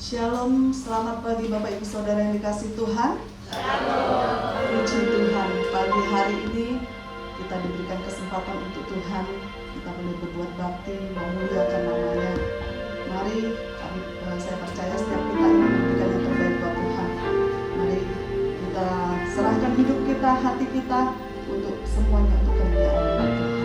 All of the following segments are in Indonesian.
Shalom, selamat pagi Bapak Ibu Saudara yang dikasihi Tuhan. Shalom. Puji Tuhan, pagi hari ini kita diberikan kesempatan untuk Tuhan. Kita boleh berbuat bakti, memuliakan namanya. Mari, saya percaya setiap kita ini memberikan yang terbaik buat Tuhan. Mari kita serahkan hidup kita, hati kita untuk semuanya untuk kemuliaan Tuhan. Haleluya.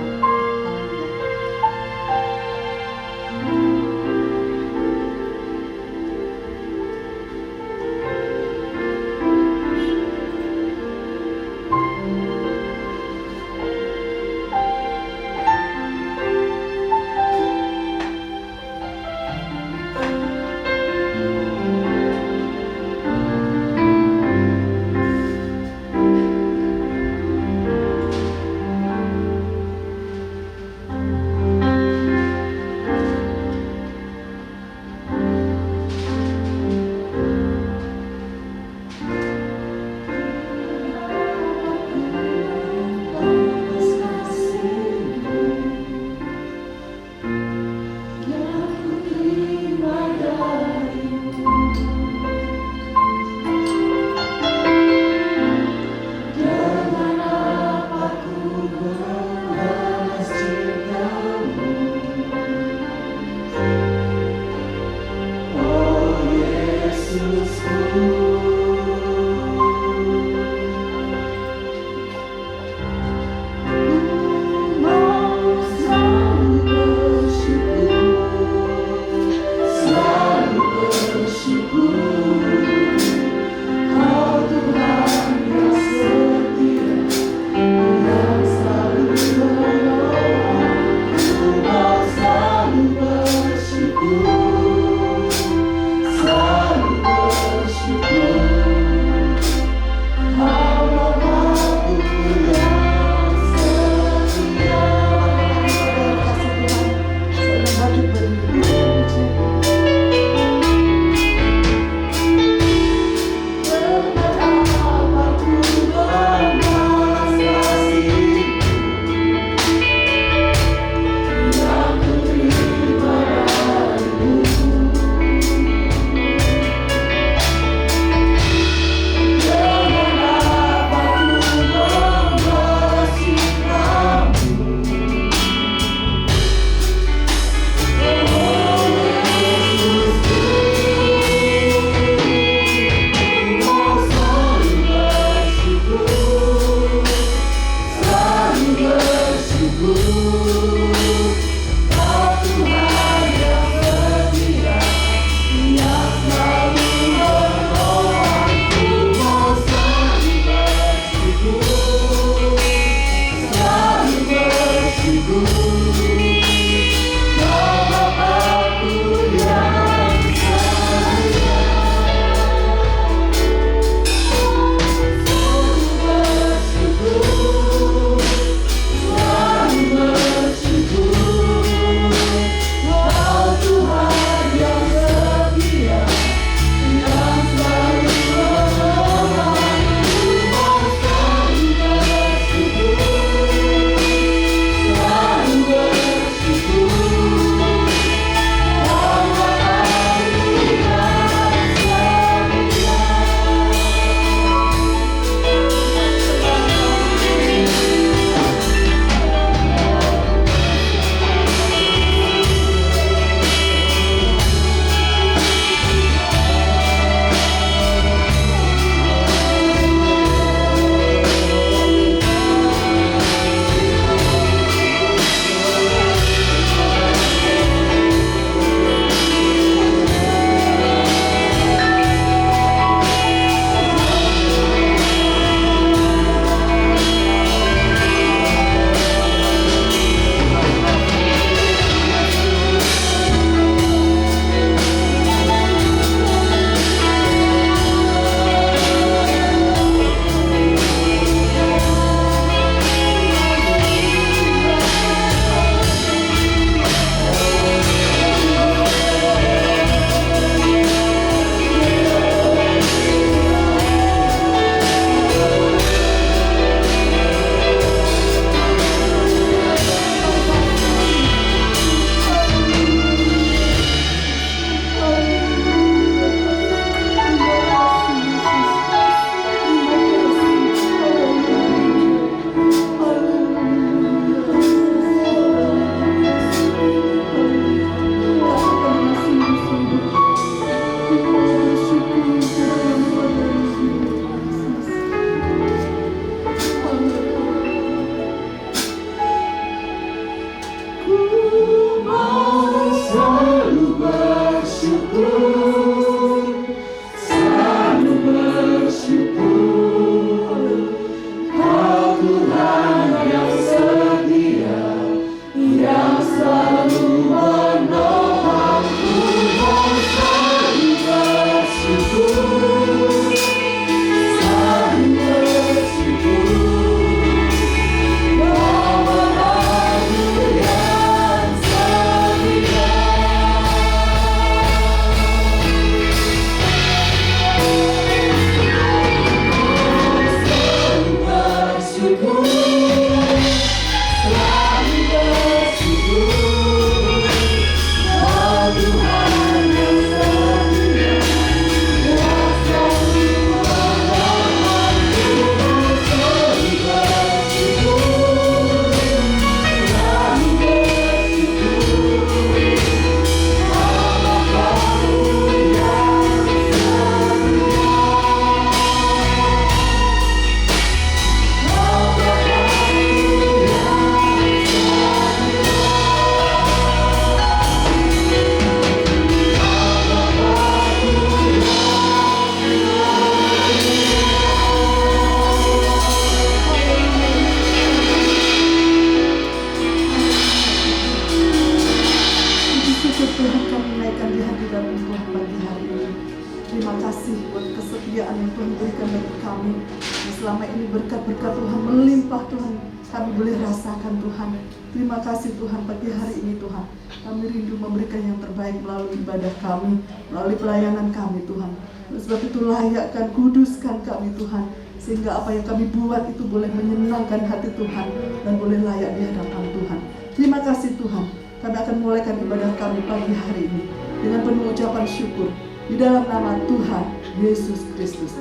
kasih buat kesetiaan yang Tuhan berikan bagi kami. Dan selama ini berkat-berkat Tuhan melimpah Tuhan, kami boleh rasakan Tuhan. Terima kasih Tuhan pagi hari ini Tuhan. Kami rindu memberikan yang terbaik melalui ibadah kami, melalui pelayanan kami Tuhan. Oleh sebab itu layakkan, kuduskan kami Tuhan, sehingga apa yang kami buat itu boleh menyenangkan hati Tuhan dan boleh layak di hadapan Tuhan. Terima kasih Tuhan. Kami akan mulaikan ibadah kami pagi hari ini dengan penuh ucapan syukur di dalam nama Tuhan Yesus Kristus.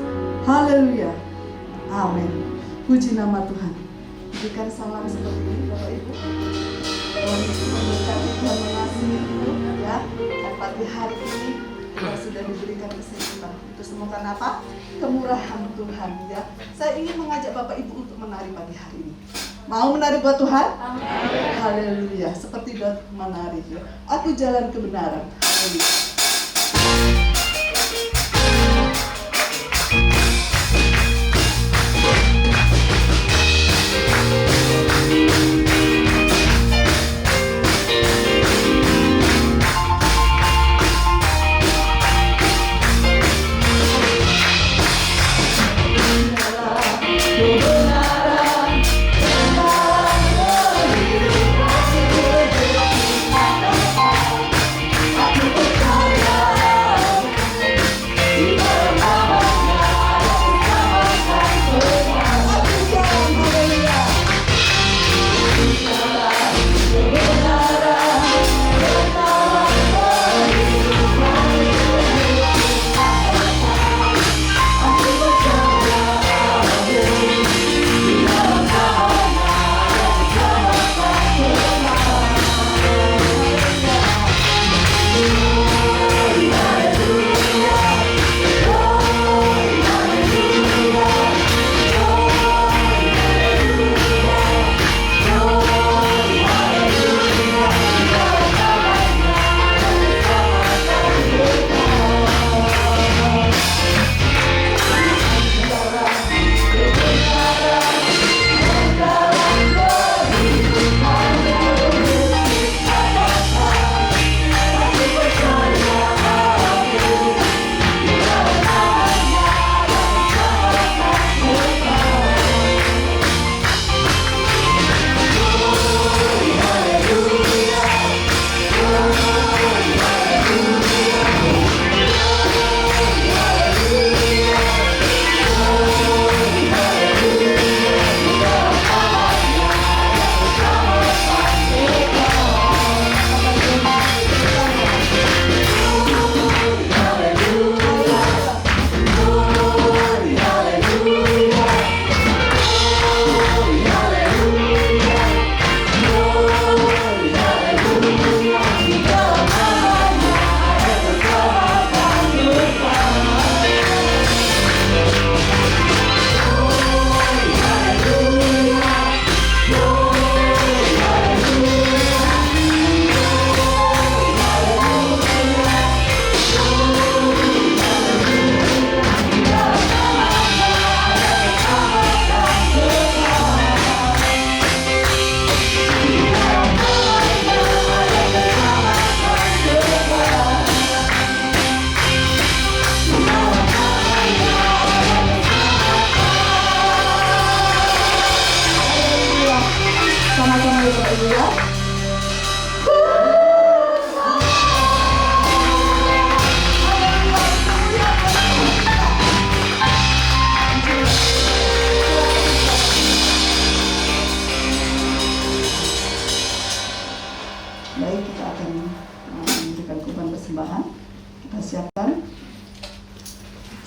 Haleluya. Amin. Puji nama Tuhan. Berikan salam seperti ini Bapak Ibu. Tuhan Yesus memberkati, Tuhan mengasihi ya. Dan pagi hari ini kita sudah diberikan kesempatan. Itu semua karena apa? Kemurahan Tuhan ya. Saya ingin mengajak Bapak Ibu untuk menari pagi hari ini. Mau menari buat Tuhan? Amin. Haleluya. Seperti Daud menari ya. Aku jalan kebenaran. Haleluya.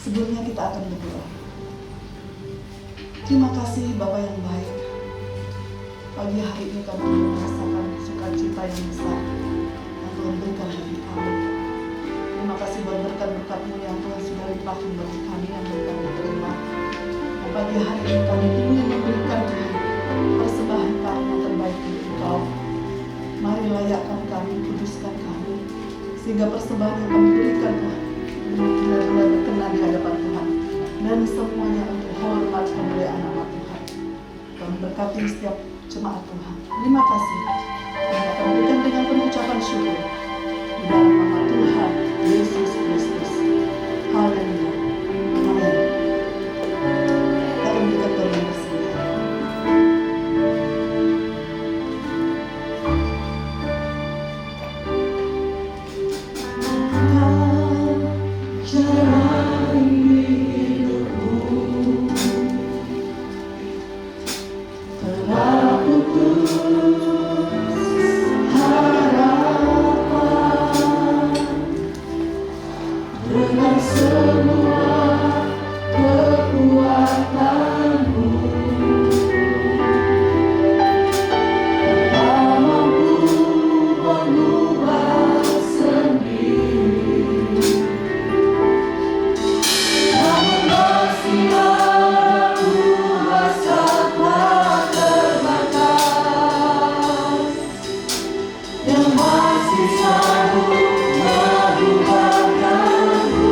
Sebelumnya kita akan berdoa. Terima kasih Bapa yang baik. Pagi hari ini kami merasakan sukacita yang besar yang Tuhan berikan bagi kami. Terima kasih buat berkat-berkat-Mu yang Tuhan sudah limpahkan bagi kami yang kami terima. Dan pagi hari ini kami ingin memberikan Tuhan persembahan kami yang terbaik untuk Engkau. Mari layakkan kami, kuduskan kami, sehingga persembahan yang kami berikan Tuhan benar-benar berkenan di hadapan Tuhan, dan semuanya untuk hormat kemuliaan nama Tuhan. Kami berkati setiap jemaat Tuhan. Terima kasih. Kami akan berikan dengan penuh ucapan syukur di dalam nama Tuhan Yesus Kristus. Haleluya. dengan semua kekuatanmu. Kau mampu mengubah sendiri, namun masih ada kuasa tak terbatas yang masih sanggup mengubahkanku.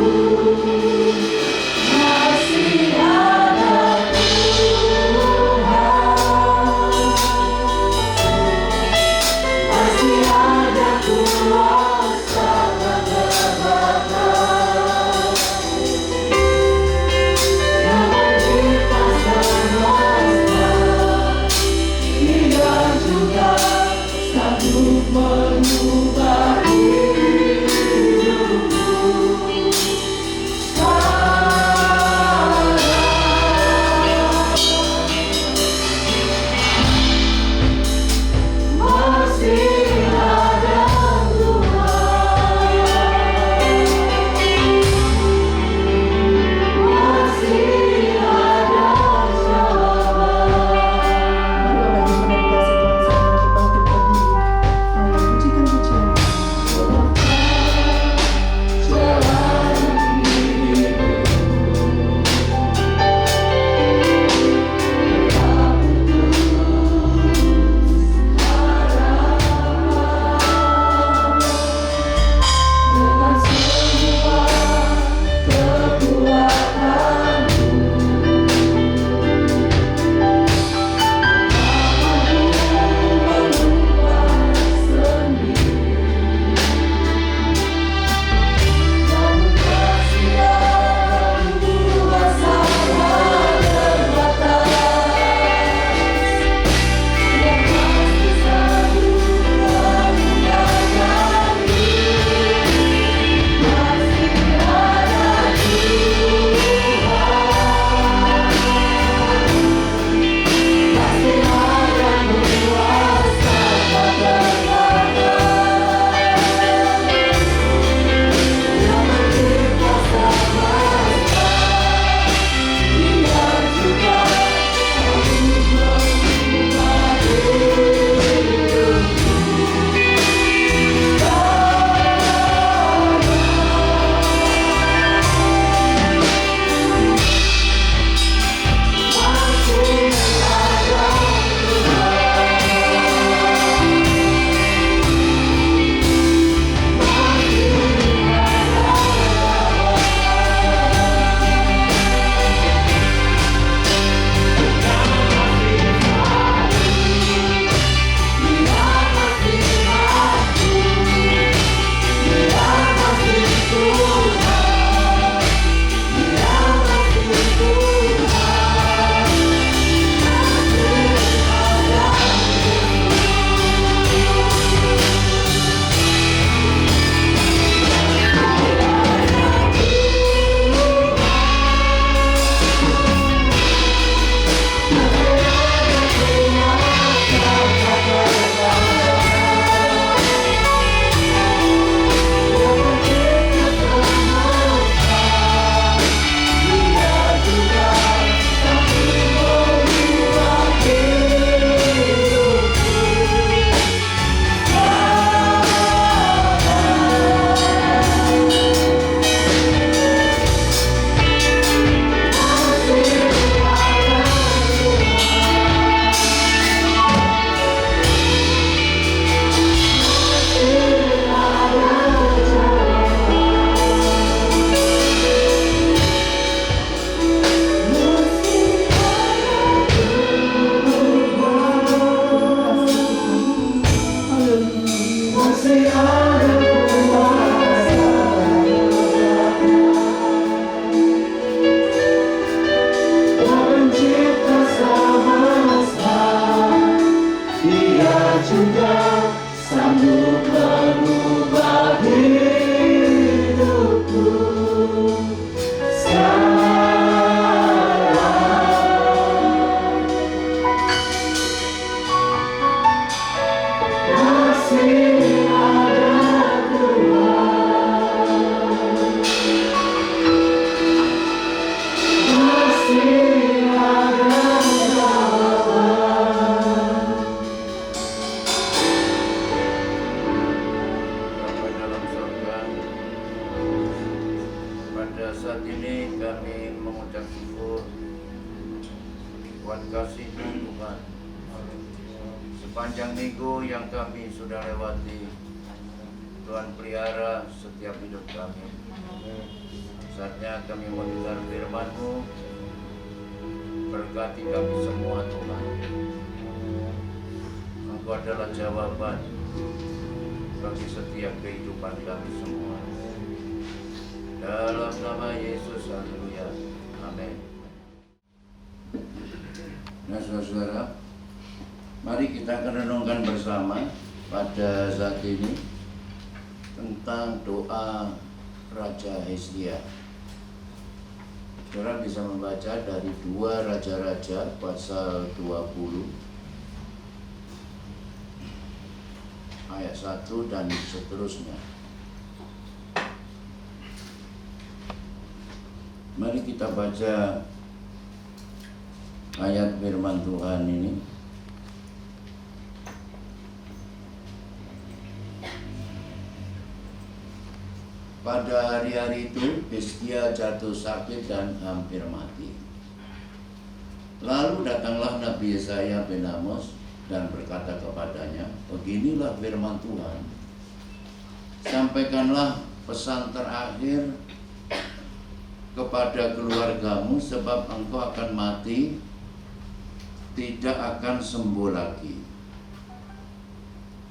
Pada saat ini kami mengucap syukur buat kasih-Mu Tuhan. Sepanjang minggu yang kami sudah lewati, Tuhan pelihara setiap hidup kami. Saatnya kami mendengar firman-Mu, berkati kami semua Tuhan. Engkau adalah jawaban bagi setiap kehidupan kami semua. Dalam nama Yesus, haleluya, amin. Nah saudara, mari kita akan renungkan bersama pada saat ini tentang doa Raja Hizkia. Saudara bisa membaca dari 2 Raja-Raja pasal 20 ayat 1 dan seterusnya. Mari kita baca ayat firman Tuhan ini. Pada hari-hari itu Hizkia jatuh sakit dan hampir mati. Lalu datanglah Nabi Yesaya bin Amos dan berkata kepadanya, beginilah firman Tuhan, sampaikanlah pesan terakhir kepada keluargamu, sebab engkau akan mati, tidak akan sembuh lagi.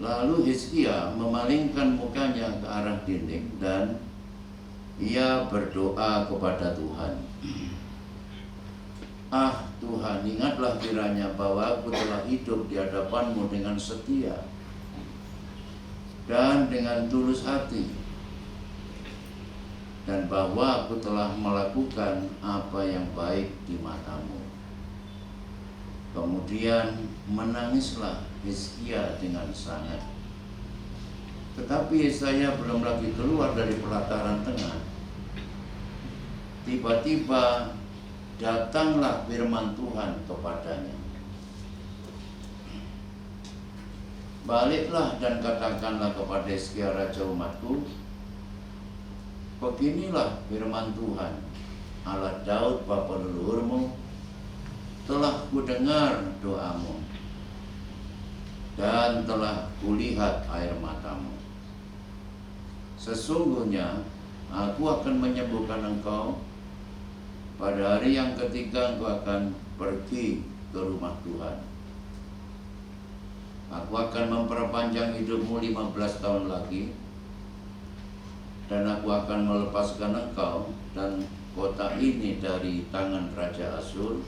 Lalu Hizkia memalingkan mukanya ke arah dinding dan ia berdoa kepada Tuhan. Ah Tuhan, ingatlah kiranya bahwa aku telah hidup di hadapan-Mu dengan setia dan dengan tulus hati, dan bahwa aku telah melakukan apa yang baik di mata-Mu. Kemudian menangislah Hizkia dengan sangat. Tetapi Yesaya belum lagi keluar dari pelataran tengah. Tiba-tiba datanglah firman Tuhan kepadanya. Baliklah dan katakanlah kepada Hizkia raja umatku, beginilah firman Tuhan, Allah Daud bapa leluhurmu, telah kudengar doamu dan telah kulihat air matamu. Sesungguhnya aku akan menyembuhkan engkau pada hari yang ketiga engkau akan pergi ke rumah Tuhan. Aku akan memperpanjang hidupmu 15 tahun lagi, dan aku akan melepaskan engkau dan kota ini dari tangan Raja Asyur.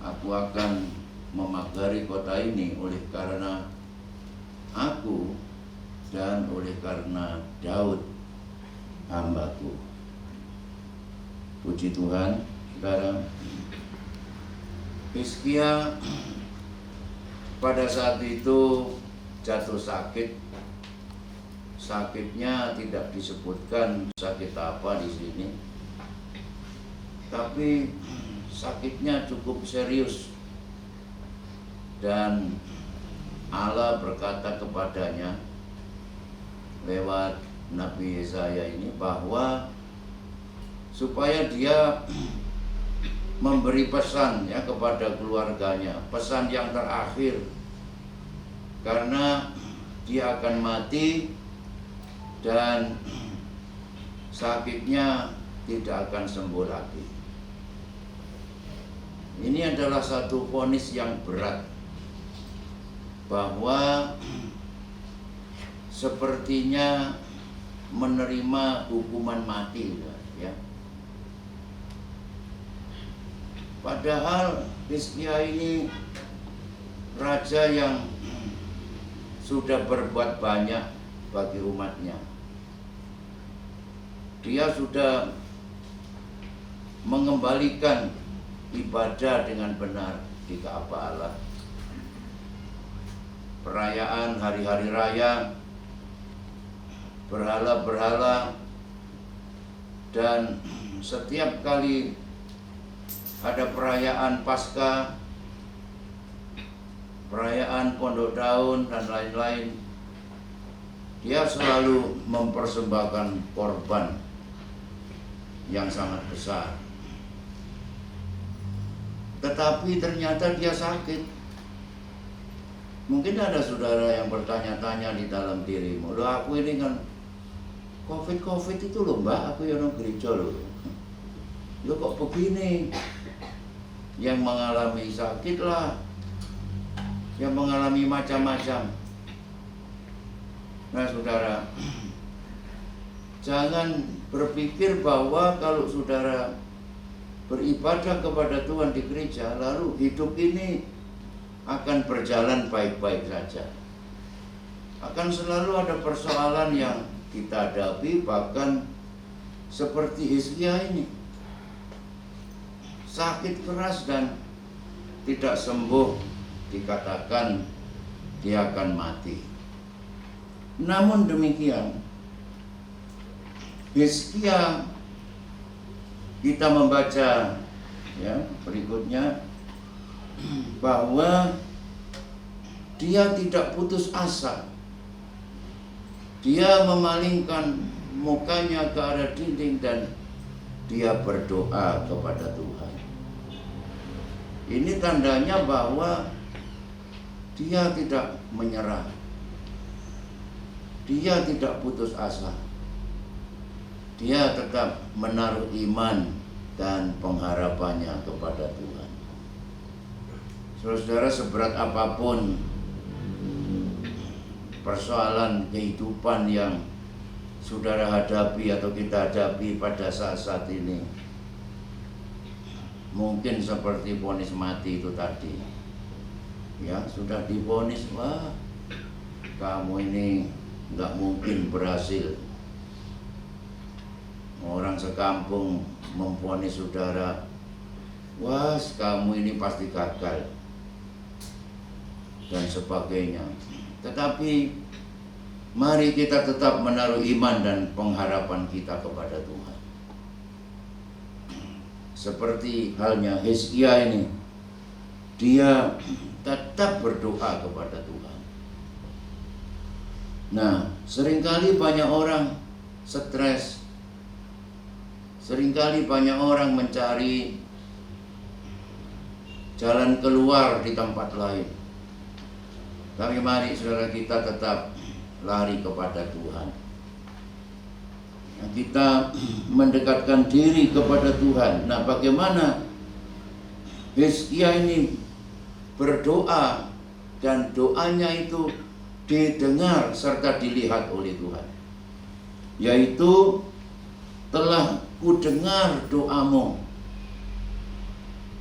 Aku akan memagari kota ini oleh karena aku dan oleh karena Daud hambaku. Puji Tuhan. Saudara, Hizkia pada saat itu jatuh sakit. Sakitnya tidak disebutkan sakit apa di sini, tapi sakitnya cukup serius, dan Allah berkata kepadanya lewat Nabi Yesaya ini bahwa supaya dia memberi pesan ya kepada keluarganya, pesan yang terakhir, karena dia akan mati dan sakitnya tidak akan sembuh lagi. Ini adalah satu vonis yang berat, bahwa sepertinya menerima hukuman mati, ya. Padahal Hizkia ini raja yang sudah berbuat banyak bagi umatnya. Dia sudah mengembalikan ibadah dengan benar di Ka'bah Allah. Perayaan hari-hari raya, berhala-berhala, dan setiap kali ada perayaan Paskah, perayaan Pondok Daun dan lain-lain, dia selalu mempersembahkan korban yang sangat besar. Tetapi ternyata dia sakit. Mungkin ada saudara yang bertanya-tanya di dalam dirimu, loh aku ini kan COVID itu loh mbak, aku yang gereja loh. Loh kok begini? Yang mengalami sakit lah, yang mengalami macam-macam. Nah saudara, jangan berpikir bahwa kalau saudara beribadah kepada Tuhan di gereja, lalu hidup ini akan berjalan baik-baik saja. Akan selalu ada persoalan yang kita hadapi, bahkan seperti Hizkia ini. Sakit keras dan tidak sembuh, dikatakan dia akan mati. Namun demikian, Hizkia, kita membaca ya berikutnya bahwa dia tidak putus asa. Dia memalingkan mukanya ke arah dinding dan dia berdoa kepada Tuhan. Ini tandanya bahwa dia tidak menyerah. Dia tidak putus asa. Dia tetap menaruh iman dan pengharapannya kepada Tuhan. Saudara, seberat apapun persoalan kehidupan yang saudara hadapi atau kita hadapi pada saat-saat ini, mungkin seperti vonis mati itu tadi, ya sudah divonis, wah kamu ini nggak mungkin berhasil. Orang sekampung memvonis saudara, wah kamu ini pasti gagal dan sebagainya. Tetapi mari kita tetap menaruh iman dan pengharapan kita kepada Tuhan. Seperti halnya Hizkia ini, dia tetap berdoa kepada Tuhan. Nah, seringkali banyak orang stres, seringkali banyak orang mencari jalan keluar di tempat lain. Tapi mari saudara kita tetap lari kepada Tuhan. Kita mendekatkan diri kepada Tuhan. Nah, bagaimana Hizkia ini berdoa dan doanya itu didengar serta dilihat oleh Tuhan. Yaitu, telah kudengar doamu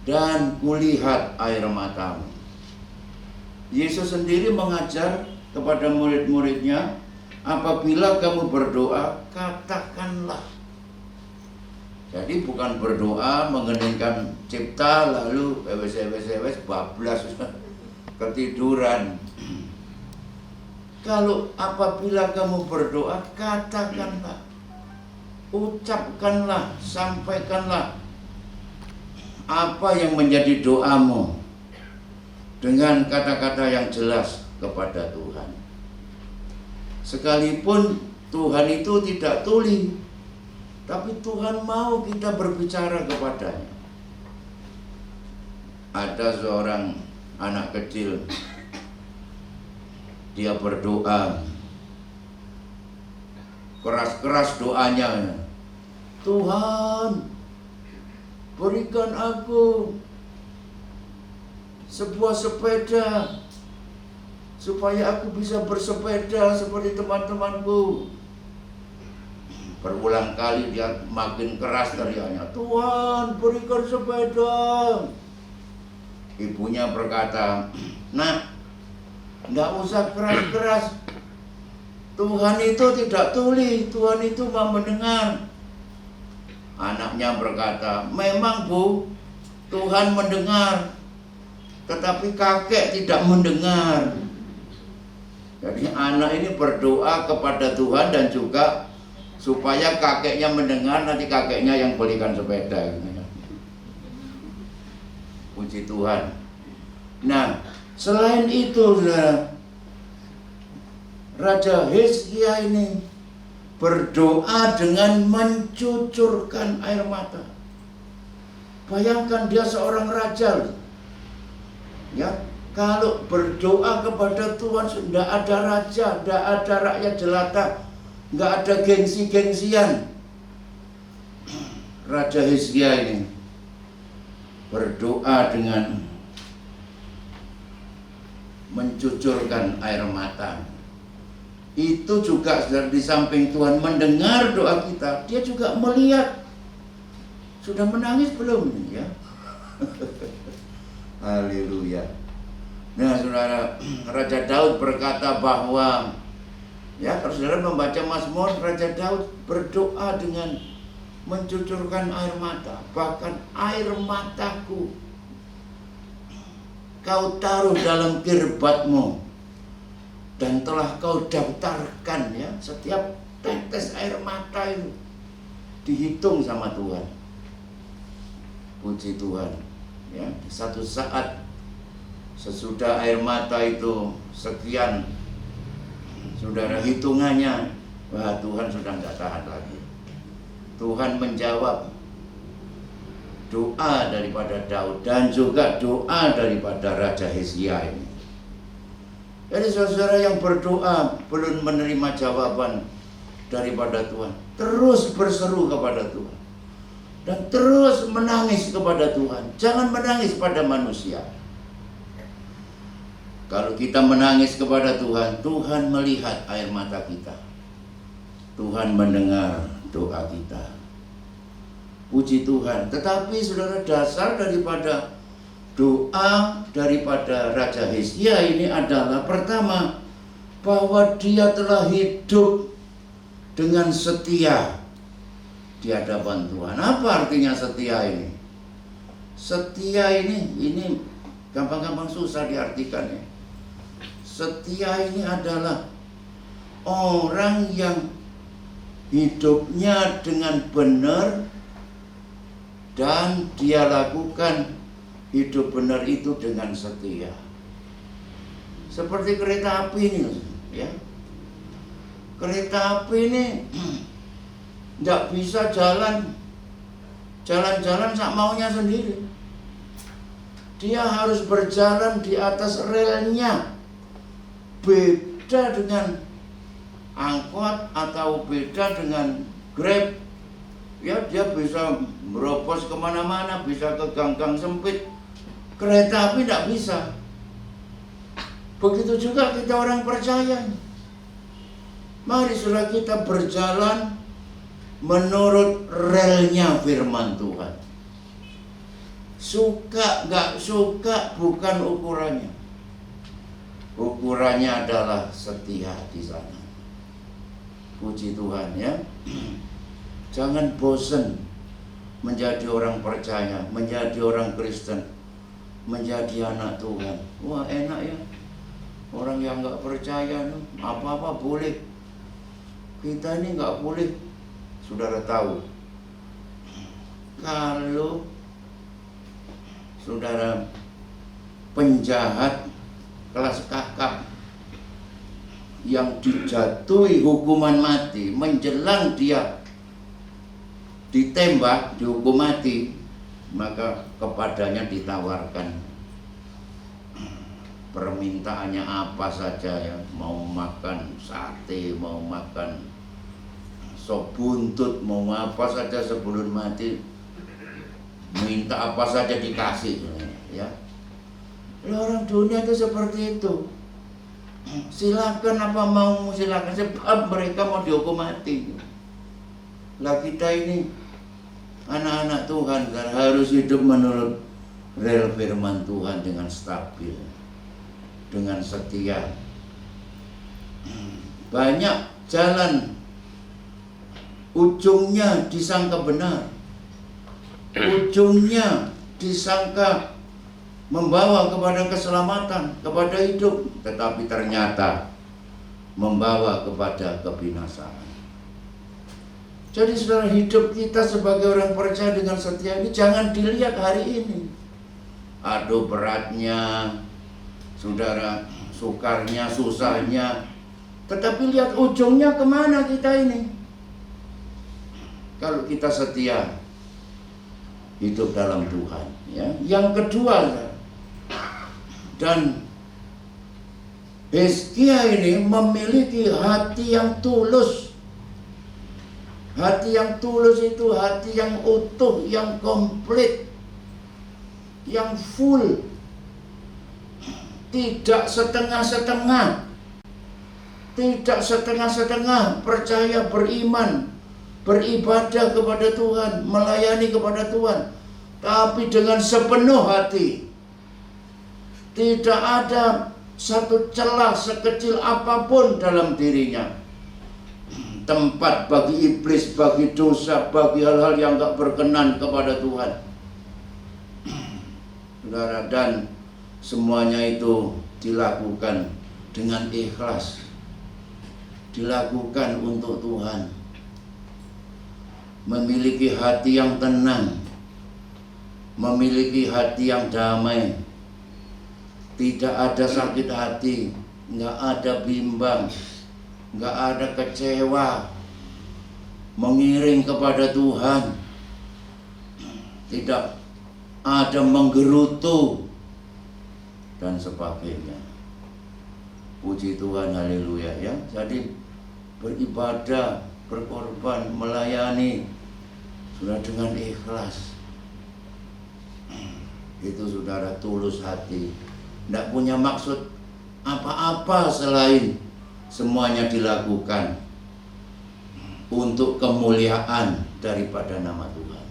dan kulihat air matamu. Yesus sendiri mengajar kepada murid-muridnya, apabila kamu berdoa, katakanlah. Jadi bukan berdoa mengeningkan cipta lalu wes bablas ketiduran. Kalau apabila kamu berdoa, katakanlah, ucapkanlah, sampaikanlah apa yang menjadi doamu dengan kata-kata yang jelas kepada Tuhan. Sekalipun Tuhan itu tidak tuli, tapi Tuhan mau kita berbicara kepadanya. Ada seorang anak kecil, dia berdoa keras-keras doanya, Tuhan berikan aku sebuah sepeda supaya aku bisa bersepeda seperti teman-temanku. Berulang kali dia makin keras teriaknya, Tuhan berikan sepeda. Ibunya berkata, nak, nggak usah keras-keras. Tuhan itu tidak tuli, Tuhan itu mau mendengar. Anaknya berkata, memang Bu, Tuhan mendengar, tetapi kakek tidak mendengar. Jadi anak ini berdoa kepada Tuhan dan juga supaya kakeknya mendengar, nanti kakeknya yang belikan sepeda. Puji Tuhan. Nah, selain itu, Raja Hizkia ini berdoa dengan mencucurkan air mata. Bayangkan dia seorang raja, ya. Kalau berdoa kepada Tuhan, tidak ada raja, tidak ada rakyat jelata, nggak ada gengsi-gengsian. Raja Hizkia ini berdoa dengan mencucurkan air mata. Itu juga di samping Tuhan mendengar doa kita, dia juga melihat. Sudah menangis belum ya? Haleluya. Nah, saudara, Raja Daud berkata bahwa, ya, kalau saudara membaca Mazmur, Raja Daud berdoa dengan mencucurkan air mata. Bahkan air mataku kau taruh dalam kirbatmu, dan telah kau daftarkan, ya, setiap tetes air mata itu dihitung sama Tuhan. Puji Tuhan, ya. Satu saat sesudah air mata itu sekian, saudara, hitungannya, wah, Tuhan sudah tidak tahan lagi. Tuhan menjawab doa daripada Daud dan juga doa daripada Raja Hizkia ini. Jadi saudara yang berdoa belum menerima jawaban daripada Tuhan, terus berseru kepada Tuhan dan terus menangis kepada Tuhan. Jangan menangis pada manusia. Kalau kita menangis kepada Tuhan, Tuhan melihat air mata kita. Tuhan mendengar doa kita. Puji Tuhan. Tetapi saudara, dasar daripada doa daripada Raja Hizkia ini adalah, pertama, bahwa dia telah hidup dengan setia di hadapan Tuhan. Apa artinya setia ini? Setia ini gampang-gampang susah diartikan, ya. Setia ini adalah orang yang hidupnya dengan benar dan dia lakukan hidup benar itu dengan setia. Seperti kereta api ini, ya. Kereta api ini tidak bisa jalan-jalan sak maunya sendiri. Dia harus berjalan di atas relnya. Beda dengan angkot atau beda dengan Grab, ya, dia bisa merobos kemana-mana, bisa ke gang-gang sempit. Kereta api tidak bisa. Begitu juga kita orang percaya. Mari saudara kita berjalan menurut relnya firman Tuhan. Suka gak suka bukan ukurannya. Ukurannya adalah setia di sana. Puji Tuhan, ya. Jangan bosan menjadi orang percaya, menjadi orang Kristen, menjadi anak Tuhan. Wah, enak, ya. Orang yang gak percaya, apa-apa boleh. Kita ini gak boleh. Saudara tahu, kalau saudara penjahat kelas kakap yang dijatuhi hukuman mati, menjelang dia ditembak, dihukum mati, maka kepadanya ditawarkan permintaannya apa saja, ya. Mau makan sate, mau makan sop buntut, mau apa saja sebelum mati, minta apa saja dikasih, ya. Orang dunia itu seperti itu. Silakan apa mau, silakan, sebab mereka mau dihukum mati. Lah kita ini anak-anak Tuhan kan harus hidup menurut rel firman Tuhan dengan stabil, dengan setia. Banyak jalan ujungnya disangka benar, ujungnya disangka membawa kepada keselamatan, kepada hidup, tetapi ternyata membawa kepada kebinasaan. Jadi saudara, hidup kita sebagai orang percaya dengan setia ini jangan dilihat hari ini. Aduh beratnya, saudara, sukarnya, susahnya. Tetapi lihat ujungnya kemana kita ini. kalau kita setia hidup dalam Tuhan, ya. Yang kedua, dan Hizkia ini memiliki hati yang tulus. Hati yang tulus itu hati yang utuh, yang komplit, yang full, tidak setengah-setengah, tidak setengah-setengah, percaya, beriman, beribadah kepada Tuhan, melayani kepada Tuhan, tapi dengan sepenuh hati. Tidak ada satu celah sekecil apapun dalam dirinya, tempat bagi iblis, bagi dosa, bagi hal-hal yang tak berkenan kepada Tuhan. Saudara, dan semuanya itu dilakukan dengan ikhlas, dilakukan untuk Tuhan. Memiliki hati yang tenang, memiliki hati yang damai, tidak ada sakit hati, nggak ada bimbang, nggak ada kecewa, mengiring kepada Tuhan, tidak ada menggerutu dan sebagainya. Puji Tuhan, haleluya, ya. Jadi beribadah, berkorban, melayani sudah dengan ikhlas. Itu saudara tulus hati, tidak punya maksud apa-apa selain semuanya dilakukan untuk kemuliaan daripada nama Tuhan.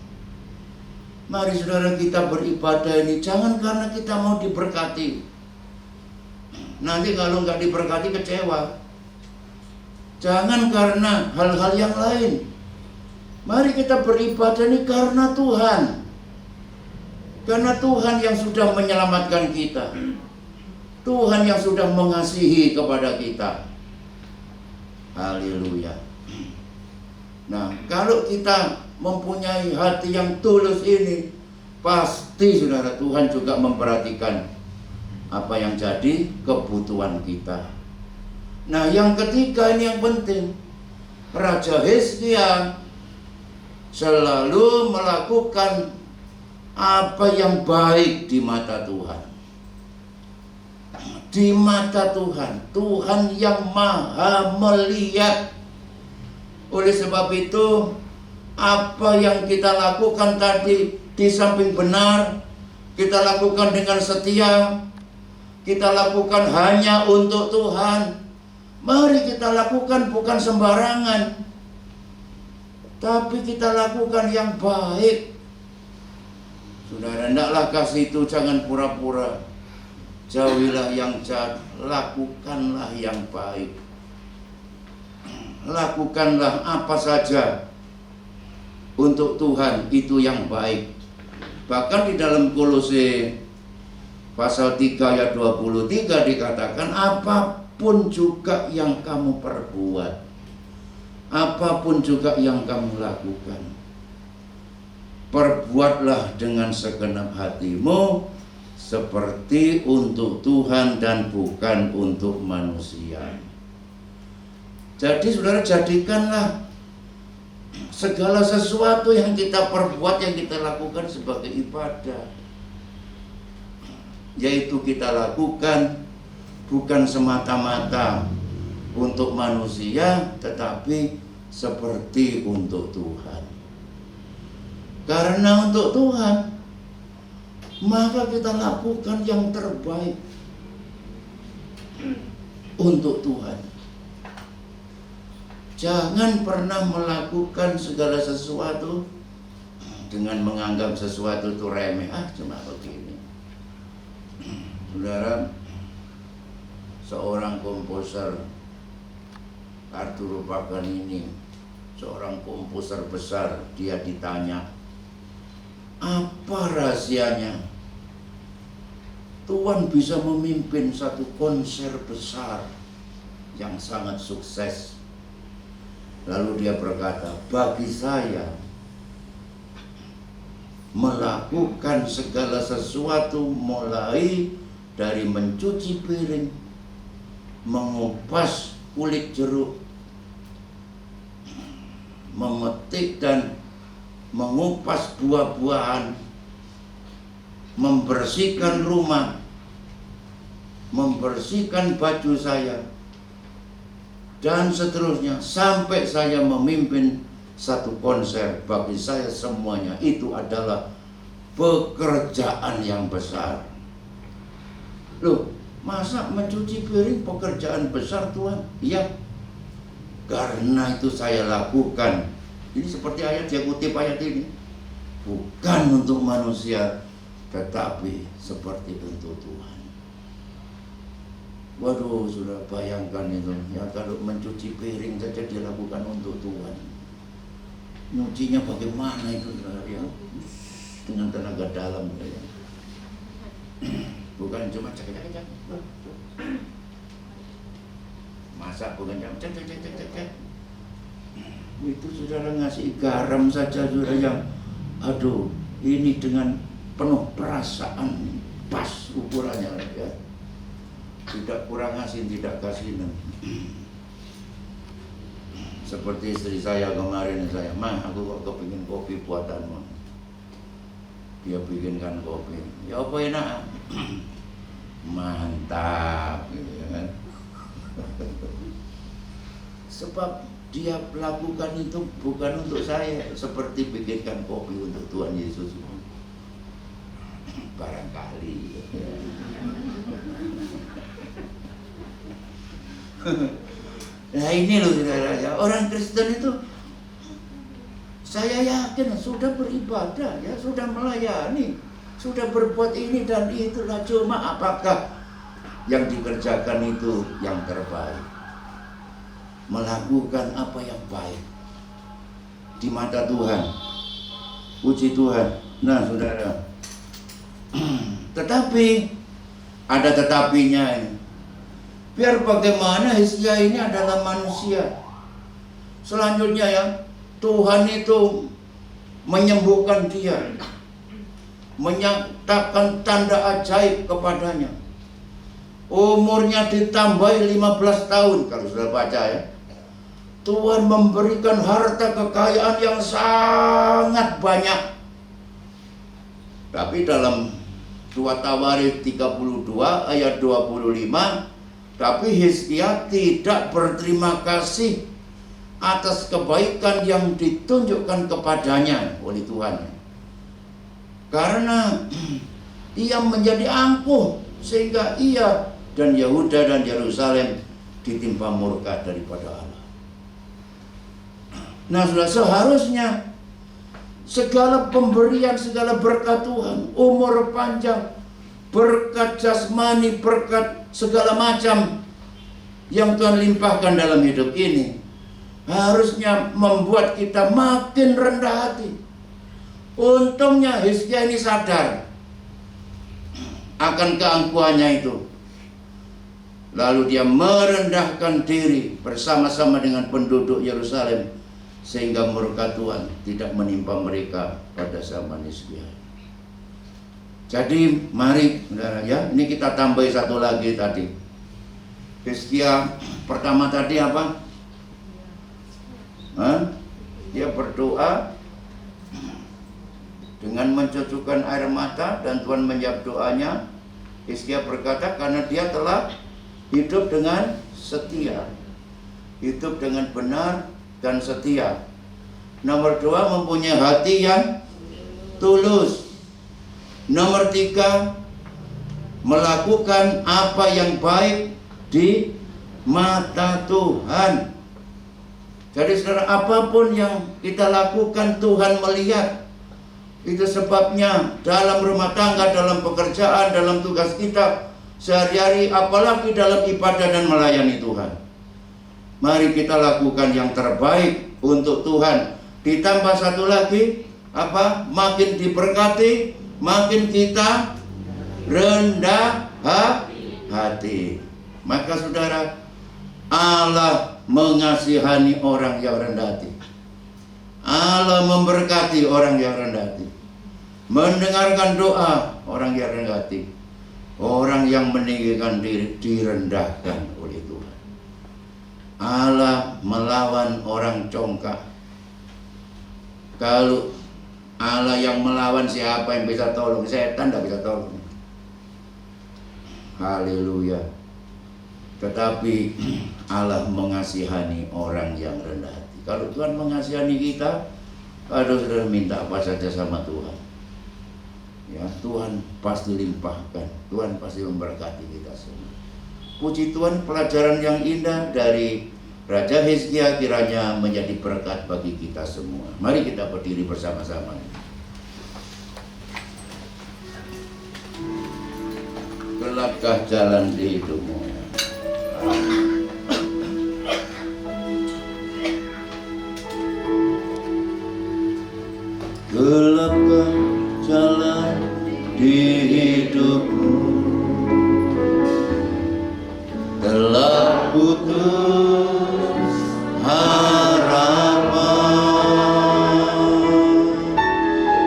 Mari saudara kita beribadah ini jangan karena kita mau diberkati. Nanti kalau nggak diberkati kecewa. Jangan karena hal-hal yang lain. Mari kita beribadah ini karena Tuhan. Karena Tuhan yang sudah menyelamatkan kita. Tuhan yang sudah mengasihi kepada kita. Haleluya. Nah, kalau kita mempunyai hati yang tulus ini, pasti saudara Tuhan juga memperhatikan apa yang jadi kebutuhan kita. Nah, yang ketiga ini yang penting. Raja Hizkia selalu melakukan apa yang baik di mata Tuhan. Di mata Tuhan, Tuhan yang maha melihat. Oleh sebab itu, apa yang kita lakukan tadi di samping benar, kita lakukan dengan setia, kita lakukan hanya untuk Tuhan. Mari kita lakukan bukan sembarangan, tapi kita lakukan yang baik. Saudara, hendaklah kasih itu jangan pura-pura. Jauhilah yang jahat, lakukanlah yang baik. Lakukanlah apa saja untuk Tuhan, itu yang baik. Bahkan di dalam Kolose pasal 3 ayat 23 dikatakan, apapun juga yang kamu perbuat, apapun juga yang kamu lakukan, perbuatlah dengan segenap hatimu seperti untuk Tuhan dan bukan untuk manusia. Jadi saudara, jadikanlah segala sesuatu yang kita perbuat, yang kita lakukan sebagai ibadah. Yaitu kita lakukan bukan semata-mata untuk manusia, tetapi seperti untuk Tuhan. Karena untuk Tuhan, maka kita lakukan yang terbaik untuk Tuhan. Jangan pernah melakukan segala sesuatu dengan menganggap sesuatu itu remeh. Cuma begini. Saudara, seorang komposer Arturo Paganini, seorang komposer besar, dia ditanya, apa rahasianya Tuhan bisa memimpin satu konser besar yang sangat sukses? Lalu dia berkata, bagi saya melakukan segala sesuatu mulai dari mencuci piring, mengupas kulit jeruk, memetik dan mengupas buah-buahan, membersihkan rumah, membersihkan baju saya, dan seterusnya sampai saya memimpin satu konser. Bagi saya semuanya itu adalah pekerjaan yang besar. Loh, masa mencuci piring pekerjaan besar Tuhan? Iya, karena itu saya lakukan. Ini seperti ayat yang kutip ayat ini. Bukan untuk manusia, tetapi seperti untuk Tuhan. Waduh, sudah bayangkan itu. Ya, kalau mencuci piring saja dilakukan untuk Tuhan. Nyucinya bagaimana itu, ya? Dengan tenaga dalam, ya. Bukan cuma cek. Masak bukan cek. Itu saudara ngasih garam saja saudara yang aduh, ini dengan penuh perasaan, pas ukurannya, ya. Tidak kurang asin, tidak kasinan. Seperti istri saya kemarin, saya, "Ma, aku kok kepingin kopi buatanmu." Dia bikinkan kopi. Ya apa enak? Mantap, gitu kan. Sebab dia lakukan itu bukan untuk saya, seperti bikinkan kopi untuk Tuhan Yesus. Barangkali. Nah ini loh saudara, orang Kristen itu saya yakin sudah beribadah, ya, sudah melayani, sudah berbuat ini dan itulah, cuma apakah yang dikerjakan itu yang terbaik? Melakukan apa yang baik di mata Tuhan. Puji Tuhan. Nah saudara, tetapi ada tetapinya ini. Biar bagaimana Hizkia ini adalah manusia. Selanjutnya ya, Tuhan itu menyembuhkan dia, menyatakan tanda ajaib kepadanya. Umurnya ditambahi 15 tahun kalau sudah baca ya. Tuhan memberikan harta kekayaan yang sangat banyak. Tapi dalam 2 Tawarikh 32 ayat 25, tapi Hizkia tidak berterima kasih atas kebaikan yang ditunjukkan kepadanya oleh Tuhan. Karena ia menjadi angkuh sehingga ia dan Yehuda dan Yerusalem ditimpa murka daripada Allah. Nah, sudah seharusnya segala pemberian, segala berkat Tuhan, umur panjang, berkat jasmani, berkat segala macam yang Tuhan limpahkan dalam hidup ini, harusnya membuat kita makin rendah hati. Untungnya Hizkia ini sadar akan keangkuhannya itu. Lalu dia merendahkan diri bersama-sama dengan penduduk Yerusalem, sehingga murka Tuhan tidak menimpa mereka pada zaman Hizkia. Jadi mari saudara ya, ini kita tambahi satu lagi tadi. Hizkia pertama tadi apa? Dia berdoa dengan mencucurkan air mata dan Tuhan menjawab doanya. Hizkia berkata karena dia telah hidup dengan setia, hidup dengan benar dan setia. Nomor 2, mempunyai hati yang tulus. Nomor 3, melakukan apa yang baik di mata Tuhan. Jadi saudara, apapun yang kita lakukan Tuhan melihat. Itu sebabnya dalam rumah tangga, dalam pekerjaan, dalam tugas kita sehari-hari, apalagi dalam ibadah dan melayani Tuhan, mari kita lakukan yang terbaik untuk Tuhan. Ditambah satu lagi, apa? Makin diberkati, makin kita rendah hati. Maka saudara, Allah mengasihani orang yang rendah hati. Allah memberkati orang yang rendah hati, mendengarkan doa orang yang rendah hati. Orang yang meninggikan diri direndahkan oleh Tuhan. Allah melawan orang congkak. Kalau Allah yang melawan, siapa yang bisa tolong? Setan tidak bisa tolong. Haleluya. Tetapi Allah mengasihani orang yang rendah hati. Kalau Tuhan mengasihani kita, aduh, saudara minta apa saja sama Tuhan, ya Tuhan pasti limpahkan, Tuhan pasti memberkati kita semua. Puji Tuhan, pelajaran yang indah dari Raja Hizkia kiranya menjadi berkat bagi kita semua. Mari kita berdiri bersama-sama. Gelapkah jalan di hidupmu? Gelapkah jalan di hidupmu? Telah putus harapan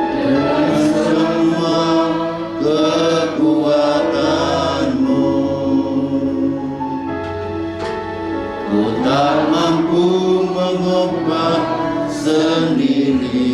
dengan semua kekuatanmu. Ku tak mampu mengubah sendiri.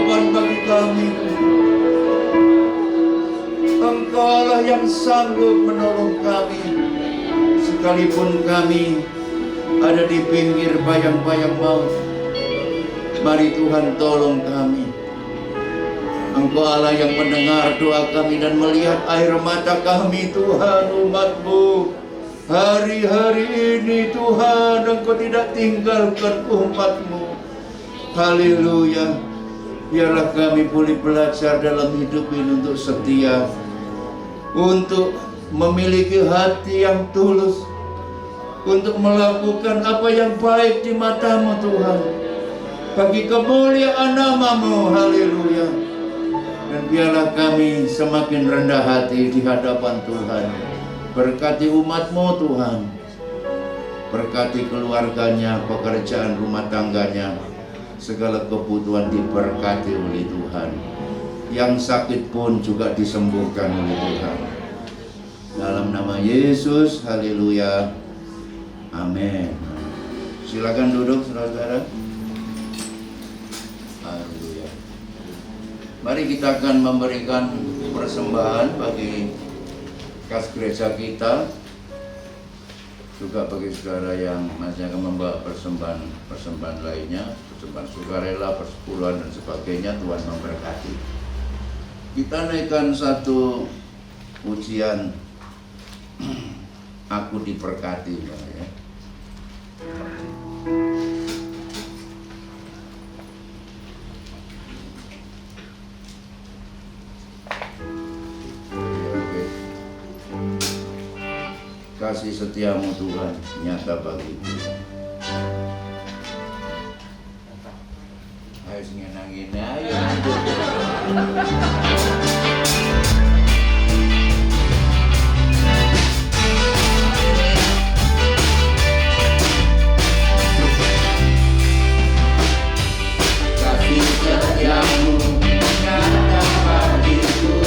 jawaban bagi kami. Engkau Allah yang sanggup menolong kami, sekalipun kami ada di pinggir bayang-bayang maut. Mari Tuhan tolong kami. Engkau Allah yang mendengar doa kami dan melihat air mata kami, Tuhan, umat-Mu. Hari-hari ini Tuhan, Engkau tidak tinggalkan umat-Mu. Haleluya. Biarlah kami boleh belajar dalam hidup ini untuk setia, untuk memiliki hati yang tulus, untuk melakukan apa yang baik di mata-Mu Tuhan, bagi kemuliaan nama-Mu. Haleluya. Dan biarlah kami semakin rendah hati di hadapan Tuhan. Berkati umat-Mu Tuhan, berkati keluarganya, pekerjaan rumah tangganya, segala kebutuhan diberkati oleh Tuhan. Yang sakit pun juga disembuhkan oleh Tuhan. Dalam nama Yesus, haleluya. Amin. Silakan duduk saudara-saudara. Haleluya. Mari kita akan memberikan persembahan bagi kas gereja kita, juga bagi saudara yang masih akan membawa persembahan lainnya, persembahan sukarela, persepuluhan dan sebagainya. Tuhan memberkati. Kita naikkan satu pujian, Aku Diberkati, ya. Kasih setiamu Tuhan nyata bagiku. Ayo senang-senang, ayo. Kasih setiamu nyata bagiku.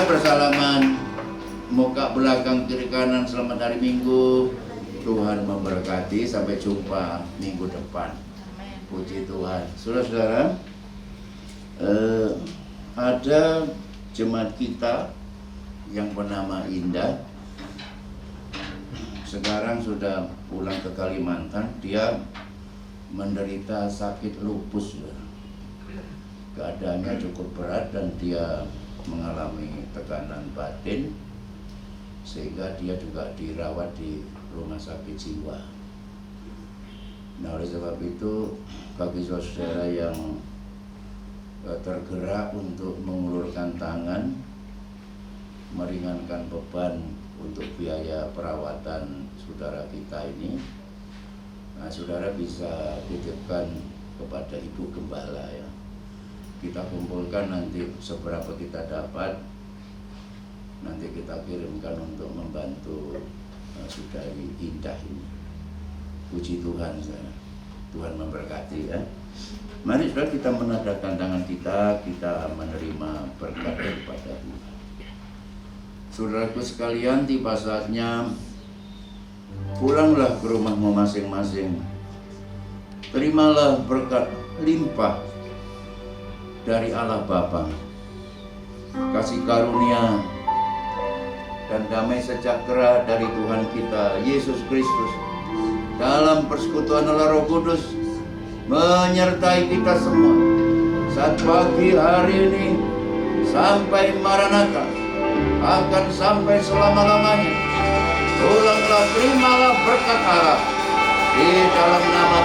Bersalaman, muka belakang kiri kanan, selamat hari Minggu. Tuhan memberkati, sampai jumpa minggu depan. Puji Tuhan. Saudara-saudara, ada jemaat kita yang bernama Indah, sekarang sudah pulang ke Kalimantan. Dia menderita sakit lupus, keadaannya cukup berat dan dia mengalami tekanan batin, sehingga dia juga dirawat di rumah sakit jiwa. Nah, oleh sebab itu bagi saudara yang tergerak untuk mengulurkan tangan, meringankan beban untuk biaya perawatan saudara kita ini. Nah, saudara bisa titipkan kepada Ibu Gembala ya. Kita kumpulkan nanti seberapa kita dapat, nanti kita kirimkan untuk membantu saudari Indah ini. Puji Tuhan, Tuhan memberkati ya. Mari saudara kita menadahkan tangan kita menerima berkat daripada Tuhan. Saudaraku sekalian, tiba saatnya pulanglah ke rumahmu masing-masing. Terimalah berkat limpah dari Allah Bapa, kasih karunia dan damai sejahtera dari Tuhan kita Yesus Kristus dalam persekutuan Allah Roh Kudus menyertai kita semua saat pagi hari ini sampai Maranatha, akan sampai selama-lamanya. Pulanglah, terimalah berkat Allah di dalam nama